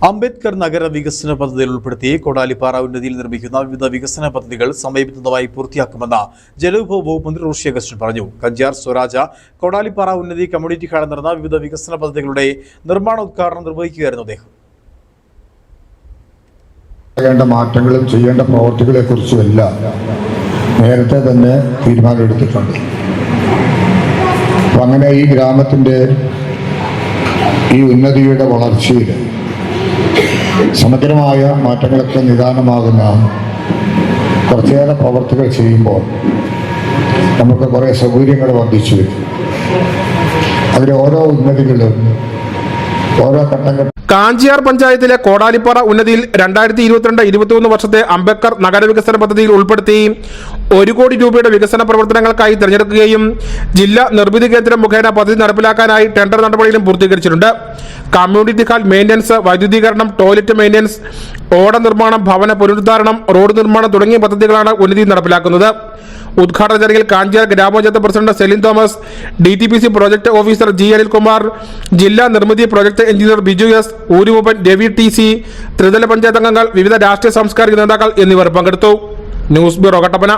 അംബേദ്കർ നഗര വികസന പദ്ധതിയിൽ ഉൾപ്പെടുത്തി കോടാലിപ്പാറ ഉന്നതിയിൽ നിർമ്മിക്കുന്ന വിവിധ വികസന പദ്ധതികൾ സമയബന്ധിതമായി പൂർത്തിയാക്കുമെന്ന് ജലവിഭവ വകുപ്പ് മന്ത്രി റോഷി അഗസ്റ്റിൻ പറഞ്ഞു. കഞ്ചാർ സ്വരാജ കോടാലിപ്പാറ ഉന്നതി കമ്മ്യൂണിറ്റി ഹാളിൽ നടന്ന വിവിധ വികസന പദ്ധതികളുടെ നിർമ്മാണോദ്ഘാടനം നിർവഹിക്കുകയായിരുന്നു അദ്ദേഹം. മാറ്റങ്ങളും ചെയ്യേണ്ട പ്രവർത്തികളെ കുറിച്ചുമെല്ലാം നേരത്തെ തന്നെ തീരുമാനമെടുത്തിട്ടുണ്ട്. അപ്പം അങ്ങനെ ഈ ഗ്രാമത്തിൻ്റെ ഈ ഉന്നതിയുടെ വളർച്ചയിൽ സമഗ്രമായ മാറ്റങ്ങളൊക്കെ നിദാനമാകുന്ന കുറച്ചേറെ പ്രവർത്തികൾ ചെയ്യുമ്പോൾ നമുക്ക് കുറേ സൗകര്യങ്ങൾ വർദ്ധിച്ചു വരും. അതിലെ ഓരോ ഉന്നതികളും ഓരോ ഘട്ടം കാഞ്ചിയാർ പഞ്ചായത്തിലെ കോടാലിപ്പാറ ഉന്നതിയിൽ 2022-23 വർഷത്തെ അംബേദ്കർ നഗരവികസന പദ്ധതിയിൽ ഉൾപ്പെടുത്തി 1 കോടി രൂപയുടെ വികസന പ്രവർത്തനങ്ങൾക്കായി തിരഞ്ഞെടുക്കുകയും ജില്ലാ നിർമ്മിതി കേന്ദ്രം മുഖേന പദ്ധതി നടപ്പിലാക്കാനായി ടെൻഡർ നടപടികളും പൂർത്തീകരിച്ചിട്ടുണ്ട്. Community hall maintenance, വൈദ്യുതീകരണം, toilet maintenance, ഓട നിർമ്മാണം, ഭവന പുനരുദ്ധാരണം, റോഡ് നിർമ്മാണം തുടങ്ങിയ പദ്ധതികളാണ് ഉന്നതി നടപ്പിലാക്കുന്നത്. ഉദ്ഘാടന ചടങ്ങിൽ കാഞ്ചിയാർ ഗ്രാമപഞ്ചായത്ത് president Celine Thomas, DTPC project officer G. Anilkumar, ജില്ലാ നിർമ്മിതി project engineer Biju S, ഊരുമൂപ്പൻ, Ravi TC, ത്രിതല പഞ്ചായത്ത് അംഗങ്ങൾ, വിവിധ രാഷ്ട്രീയ സാംസ്കാരിക നേതാക്കൾ എന്നിവർ പങ്കെടുത്തു. News bureau Kattappana.